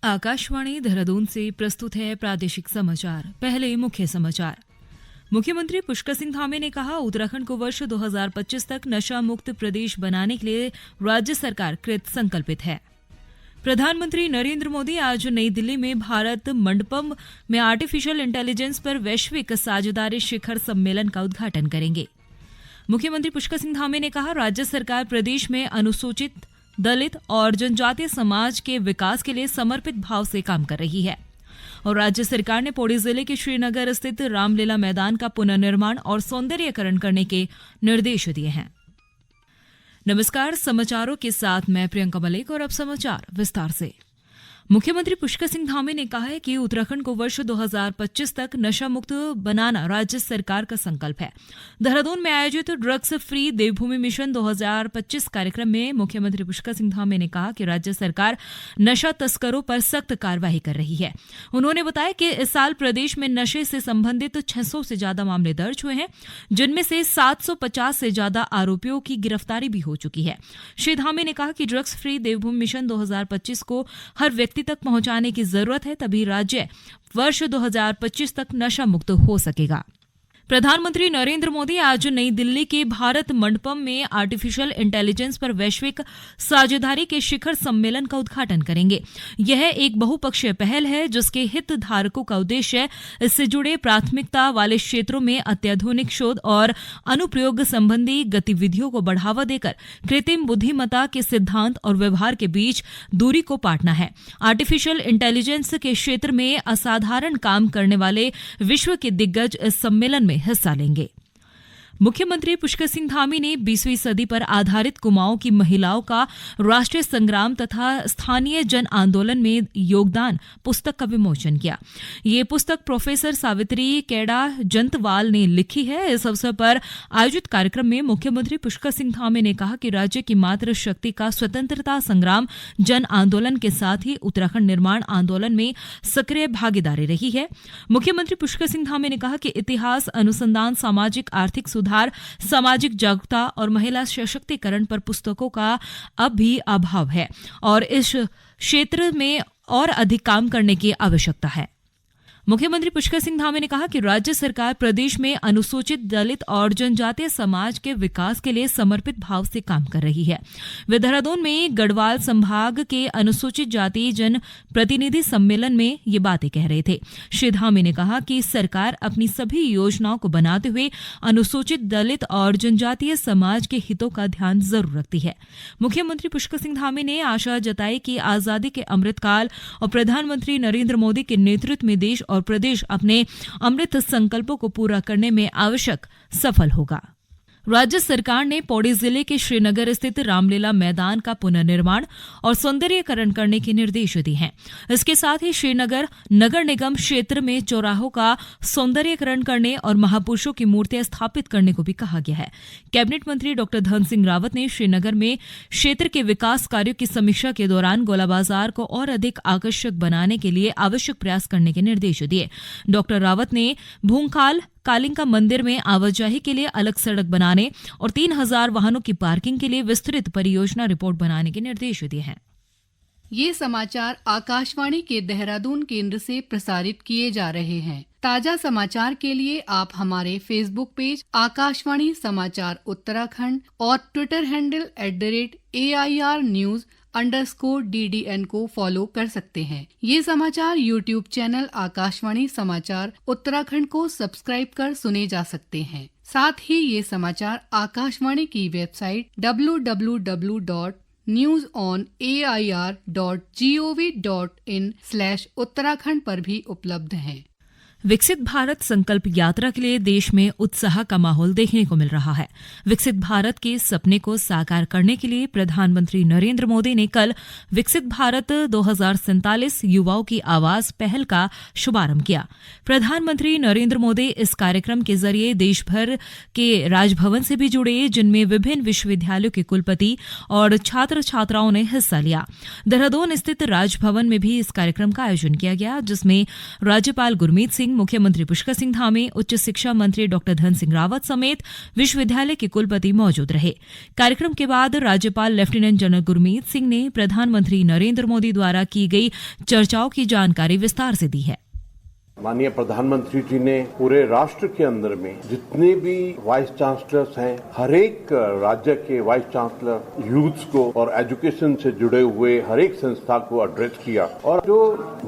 आकाशवाणी देहरादून से प्रस्तुत है प्रादेशिक समाचार। पहले मुख्य समाचार। मुख्यमंत्री पुष्कर सिंह धामी ने कहा, उत्तराखंड को वर्ष 2025 तक नशा मुक्त प्रदेश बनाने के लिए राज्य सरकार कृत संकल्पित है। प्रधानमंत्री नरेंद्र मोदी आज नई दिल्ली में भारत मंडपम में आर्टिफिशियल इंटेलिजेंस पर वैश्विक साझेदारी शिखर सम्मेलन का उद्घाटन करेंगे। मुख्यमंत्री पुष्कर सिंह धामी ने कहा, राज्य सरकार प्रदेश में अनुसूचित दलित और जनजातीय समाज के विकास के लिए समर्पित भाव से काम कर रही है और राज्य सरकार ने पौड़ी जिले के श्रीनगर स्थित रामलीला मैदान का पुनर्निर्माण और सौंदर्यीकरण करने के निर्देश दिए हैं। नमस्कार, समाचारों के साथ मैं प्रियंका मलिक और अब समाचार विस्तार से। मुख्यमंत्री पुष्कर सिंह धामी ने कहा है कि उत्तराखंड को वर्ष 2025 तक नशा मुक्त बनाना राज्य सरकार का संकल्प है। देहरादून में आयोजित ड्रग्स फ्री देवभूमि मिशन 2025 कार्यक्रम में मुख्यमंत्री पुष्कर सिंह धामी ने कहा कि राज्य सरकार नशा तस्करों पर सख्त कार्रवाई कर रही है। उन्होंने बताया कि इस साल प्रदेश में नशे से संबंधित 600 से ज्यादा मामले दर्ज हुए हैं, जिनमें से 750 से ज्यादा आरोपियों की गिरफ्तारी भी हो चुकी है। श्री धामी ने कहा कि ड्रग्स फ्री देवभूमि मिशन 2025 को हर व्यक्ति तक पहुंचाने की जरूरत है, तभी राज्य वर्ष 2025 तक नशा मुक्त हो सकेगा। प्रधानमंत्री नरेंद्र मोदी आज नई दिल्ली के भारत मंडपम में आर्टिफिशियल इंटेलिजेंस पर वैश्विक साझेदारी के शिखर सम्मेलन का उद्घाटन करेंगे। यह एक बहुपक्षीय पहल है जिसके हितधारकों का उद्देश्य इससे जुड़े प्राथमिकता वाले क्षेत्रों में अत्याधुनिक शोध और अनुप्रयोग संबंधी गतिविधियों को बढ़ावा देकर कृत्रिम बुद्धिमत्ता के सिद्धांत और व्यवहार के बीच दूरी को पाटना है। आर्टिफिशियल इंटेलिजेंस के क्षेत्र में असाधारण काम करने वाले विश्व के दिग्गज इस सम्मेलन में हिस्सा लेंगे। मुख्यमंत्री पुष्कर सिंह धामी ने 20वीं सदी पर आधारित कुमाऊं की महिलाओं का राष्ट्रीय संग्राम तथा स्थानीय जन आंदोलन में योगदान पुस्तक का विमोचन किया। ये पुस्तक प्रोफेसर सावित्री कैडा जंतवाल ने लिखी है। इस अवसर पर आयोजित कार्यक्रम में मुख्यमंत्री पुष्कर सिंह धामी ने कहा कि राज्य की मातृशक्ति का स्वतंत्रता संग्राम जन आंदोलन के साथ ही उत्तराखंड निर्माण आंदोलन में सक्रिय भागीदारी रही है। मुख्यमंत्री पुष्कर सिंह धामी ने कहा कि इतिहास, अनुसंधान, सामाजिक आर्थिक सुधार, सामाजिक जागरूकता और महिला सशक्तिकरण पर पुस्तकों का अब भी अभाव है और इस क्षेत्र में और अधिक काम करने की आवश्यकता है। मुख्यमंत्री पुष्कर सिंह धामी ने कहा कि राज्य सरकार प्रदेश में अनुसूचित दलित और जनजातीय समाज के विकास के लिए समर्पित भाव से काम कर रही है। वे देहरादून में गढ़वाल संभाग के अनुसूचित जाति जन प्रतिनिधि सम्मेलन में ये बातें कह रहे थे। श्री धामी ने कहा कि सरकार अपनी सभी योजनाओं को बनाते हुए अनुसूचित दलित और जनजातीय समाज के हितों का ध्यान जरूर रखती है। मुख्यमंत्री पुष्कर सिंह धामी ने आशा जताई कि आजादी के अमृतकाल और प्रधानमंत्री नरेंद्र मोदी के नेतृत्व में देश और प्रदेश अपने अमृत संकल्पों को पूरा करने में आवश्यक सफल होगा। राज्य सरकार ने पौड़ी जिले के श्रीनगर स्थित रामलीला मैदान का पुनर्निर्माण और सौंदर्यीकरण करने के निर्देश दिए हैं। इसके साथ ही श्रीनगर नगर निगम क्षेत्र में चौराहों का सौंदर्यीकरण करने और महापुरुषों की मूर्तियां स्थापित करने को भी कहा गया है। कैबिनेट मंत्री डॉ धन सिंह रावत ने श्रीनगर में क्षेत्र के विकास कार्यों की समीक्षा के दौरान गोला बाजार को और अधिक आकर्षक बनाने के लिए आवश्यक प्रयास करने के निर्देश दिए। डॉ रावत ने भूंगखाल कालिंका मंदिर में आवाजाही के लिए अलग सड़क बनाने और 3000 वाहनों की पार्किंग के लिए विस्तृत परियोजना रिपोर्ट बनाने के निर्देश दिए हैं। ये समाचार आकाशवाणी के देहरादून केंद्र से प्रसारित किए जा रहे हैं। ताजा समाचार के लिए आप हमारे फेसबुक पेज आकाशवाणी समाचार उत्तराखंड और ट्विटर हैंडल @AIRnews_DDN को फॉलो कर सकते हैं। ये समाचार यूट्यूब चैनल आकाशवाणी समाचार उत्तराखंड को सब्सक्राइब कर सुने जा सकते हैं। साथ ही ये समाचार आकाशवाणी की वेबसाइट www.newsonair.gov.in/उत्तराखंड पर भी उपलब्ध हैं। विकसित भारत संकल्प यात्रा के लिए देश में उत्साह का माहौल देखने को मिल रहा है। विकसित भारत के सपने को साकार करने के लिए प्रधानमंत्री नरेंद्र मोदी ने कल विकसित भारत 2047 युवाओं की आवाज पहल का शुभारंभ किया। प्रधानमंत्री नरेंद्र मोदी इस कार्यक्रम के जरिए देश भर के राजभवन से भी जुड़े, जिनमें विभिन्न विश्वविद्यालयों के कुलपति और छात्र छात्राओं ने हिस्सा लिया। देहरादून स्थित राजभवन में भी इस कार्यक्रम का आयोजन किया गया, जिसमें राज्यपाल गुरमीत सिंह, सिंह, मुख्यमंत्री पुष्कर सिंह धामी, उच्च शिक्षा मंत्री डॉ धन सिंह रावत समेत विश्वविद्यालय के कुलपति मौजूद रहे। कार्यक्रम के बाद राज्यपाल लेफ्टिनेंट जनरल गुरमीत सिंह ने प्रधानमंत्री नरेंद्र मोदी द्वारा की गई चर्चाओं की जानकारी विस्तार से दी है। माननीय प्रधानमंत्री जी ने पूरे राष्ट्र के अंदर में जितने भी वाइस चांसलर्स हैं, हर एक राज्य के वाइस चांसलर यूथ को और एजुकेशन से जुड़े हुए हर एक संस्था को एड्रेस किया और जो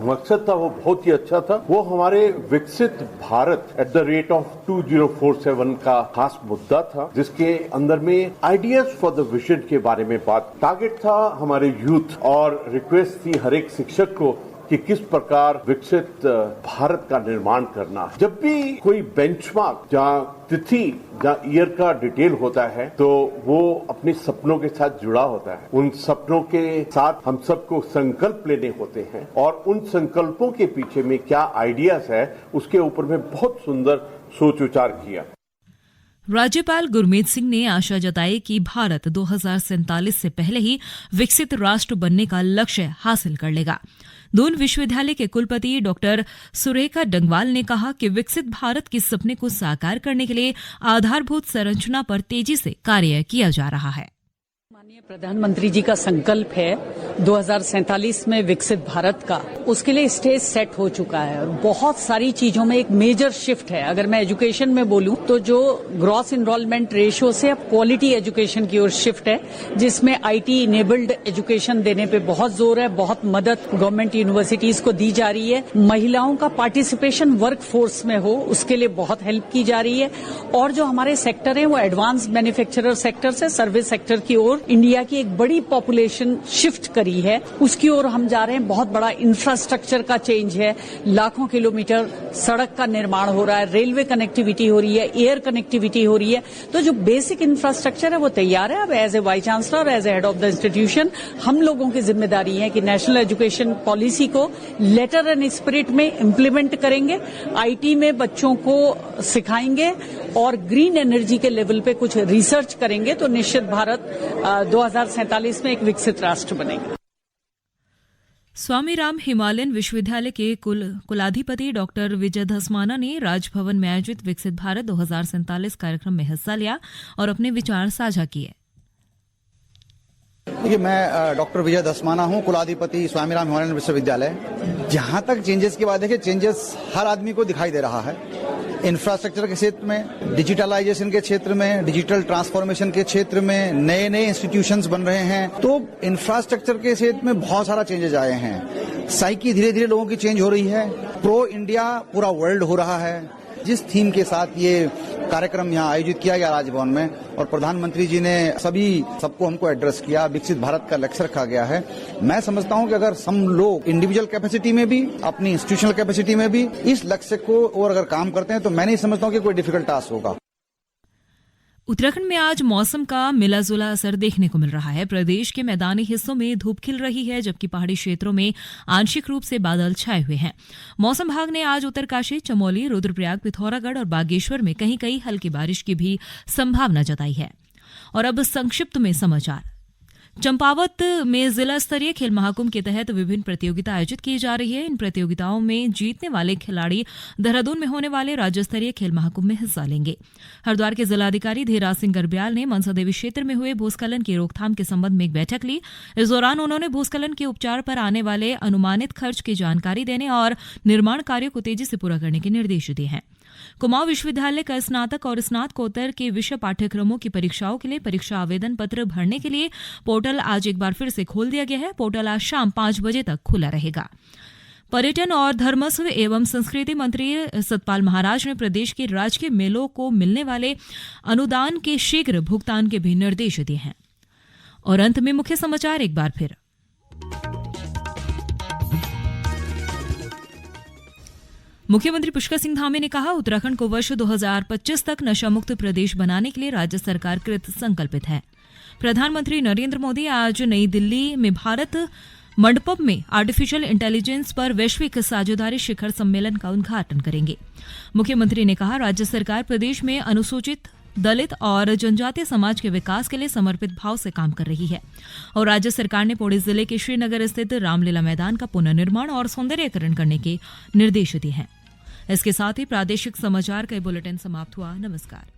मकसद था वो बहुत ही अच्छा था। वो हमारे विकसित Bharat at the rate of 2047 का खास मुद्दा था, जिसके अंदर में आइडियाज फॉर द विजन के बारे में बात। टारगेट था हमारे यूथ और रिक्वेस्ट थी हर एक शिक्षक को कि किस प्रकार विकसित भारत का निर्माण करना है। जब भी कोई बेंचमार्क जहाँ तिथि जहाँ ईयर का डिटेल होता है तो वो अपने सपनों के साथ जुड़ा होता है। उन सपनों के साथ हम सबको संकल्प लेने होते हैं और उन संकल्पों के पीछे में क्या आइडियाज है उसके ऊपर में बहुत सुंदर सोच विचार किया। राज्यपाल गुरमीत सिंह ने आशा जताई कि भारत 2047 से पहले ही विकसित राष्ट्र बनने का लक्ष्य हासिल कर लेगा। दून विश्वविद्यालय के कुलपति डॉक्टर सुरेखा डंगवाल ने कहा कि विकसित भारत के सपने को साकार करने के लिए आधारभूत संरचना पर तेजी से कार्य किया जा रहा है। माननीय प्रधानमंत्री जी का संकल्प है 2047 में विकसित भारत का, उसके लिए स्टेज सेट हो चुका है और बहुत सारी चीजों में एक मेजर शिफ्ट है। अगर मैं एजुकेशन में बोलूं तो जो ग्रॉस इनरोलमेंट रेशियो से अब क्वालिटी एजुकेशन की ओर शिफ्ट है, जिसमें आईटी इनेबल्ड एजुकेशन देने पे बहुत जोर है। बहुत मदद गवर्नमेंट यूनिवर्सिटीज को दी जा रही है। महिलाओं का पार्टिसिपेशन वर्क फोर्स में हो उसके लिए बहुत हेल्प की जा रही है। और जो हमारे सेक्टर है वो एडवांस मैन्युफैक्चरर सेक्टर से सर्विस सेक्टर की ओर इंडिया की एक बड़ी पॉपुलेशन शिफ्ट करी है, उसकी ओर हम जा रहे हैं। बहुत बड़ा इंफ्रास्ट्रक्चर का चेंज है। लाखों किलोमीटर सड़क का निर्माण हो रहा है, रेलवे कनेक्टिविटी हो रही है, एयर कनेक्टिविटी हो रही है। तो जो बेसिक इंफ्रास्ट्रक्चर है वो तैयार है। अब as a vice chancellor, as a head of the institution, हम लोगों की जिम्मेदारी है कि नेशनल एजुकेशन पॉलिसी को लेटर एंड स्पिरिट में इम्प्लीमेंट करेंगे, आईटी में बच्चों को सिखाएंगे और ग्रीन एनर्जी के लेवल पे कुछ रिसर्च करेंगे तो निश्चित भारत 2047 में एक विकसित राष्ट्र बनेगा। स्वामी राम हिमालयन विश्वविद्यालय के कुलाधिपति डॉक्टर विजय धस्माना ने राजभवन में आयोजित विकसित भारत 2047 कार्यक्रम में हिस्सा लिया और अपने विचार साझा किए। देखिए, मैं डॉक्टर विजय धस्माना हूं, कुलाधिपति स्वामी राम हिमालयन विश्वविद्यालय। जहां तक चेंजेस की बात है, चेंजेस हर आदमी को दिखाई दे रहा है। इंफ्रास्ट्रक्चर के क्षेत्र में, डिजिटलाइजेशन के क्षेत्र में, डिजिटल ट्रांसफॉर्मेशन के क्षेत्र में नए नए इंस्टीट्यूशंस बन रहे हैं। तो इंफ्रास्ट्रक्चर के क्षेत्र में बहुत सारा चेंजेस आए हैं। साइकी धीरे धीरे लोगों की चेंज हो रही है। प्रो इंडिया पूरा वर्ल्ड हो रहा है। जिस थीम के साथ ये कार्यक्रम यहाँ आयोजित किया गया राजभवन में और प्रधानमंत्री जी ने सबको हमको एड्रेस किया, विकसित भारत का लक्ष्य रखा गया है। मैं समझता हूँ कि अगर हम लोग इंडिविजुअल कैपेसिटी में भी, अपनी इंस्टीट्यूशनल कैपेसिटी में भी इस लक्ष्य को और अगर काम करते हैं तो मैं नहीं समझता हूँ कि कोई डिफिकल्ट टास्क होगा। उत्तराखंड में आज मौसम का मिलाजुला असर देखने को मिल रहा है। प्रदेश के मैदानी हिस्सों में धूप खिल रही है, जबकि पहाड़ी क्षेत्रों में आंशिक रूप से बादल छाए हुए हैं। मौसम विभाग ने आज उत्तरकाशी, चमोली, रुद्रप्रयाग, पिथौरागढ़ और बागेश्वर में कहीं कहीं हल्की बारिश की भी संभावना जताई है। और अब संक्षिप्त में समाचार। चंपावत में जिला स्तरीय खेल महाकुंभ के तहत विभिन्न प्रतियोगिता आयोजित की जा रही है। इन प्रतियोगिताओं में जीतने वाले खिलाड़ी देहरादून में होने वाले राज्य स्तरीय खेल महाकुंभ में हिस्सा लेंगे। हरिद्वार के जिलाधिकारी धीराज सिंह गर्ब्याल ने मनसा देवी क्षेत्र में हुए भूस्खलन की रोकथाम के संबंध में एक बैठक ली। इस दौरान उन्होंने भूस्खलन के उपचार पर आने वाले अनुमानित खर्च की जानकारी देने और निर्माण कार्यों को तेजी से पूरा करने के निर्देश दिए हैं। कुमाऊं विश्वविद्यालय का स्नातक और स्नातकोत्तर के विषय पाठ्यक्रमों की परीक्षाओं के लिए परीक्षा आवेदन पत्र भरने के लिए पोर्टल आज एक बार फिर से खोल दिया गया है। पोर्टल आज शाम 5 बजे तक खुला रहेगा। पर्यटन और धर्मस्व एवं संस्कृति मंत्री सतपाल महाराज ने प्रदेश के राजकीय मेलों को मिलने वाले अनुदान के शीघ्र भुगतान के भी निर्देश दिए हैं। और अंत में मुख्य समाचार एक बार फिर। मुख्यमंत्री पुष्कर सिंह धामी ने कहा, उत्तराखंड को वर्ष 2025 तक नशा मुक्त प्रदेश बनाने के लिए राज्य सरकार कृत संकल्पित है। प्रधानमंत्री नरेंद्र मोदी आज नई दिल्ली में भारत मंडपम में आर्टिफिशियल इंटेलिजेंस पर वैश्विक साझेदारी शिखर सम्मेलन का उद्घाटन करेंगे। मुख्यमंत्री ने कहा, राज्य सरकार प्रदेश में अनुसूचित, दलित और जनजातीय समाज के विकास के लिए समर्पित भाव से काम कर रही है और राज्य सरकार ने पौड़ी जिले के श्रीनगर स्थित रामलीला मैदान का पुनर्निर्माण और सौंदर्यीकरण करने के निर्देश दिए हैं। इसके साथ ही प्रादेशिक समाचार का बुलेटिन समाप्त हुआ। नमस्कार।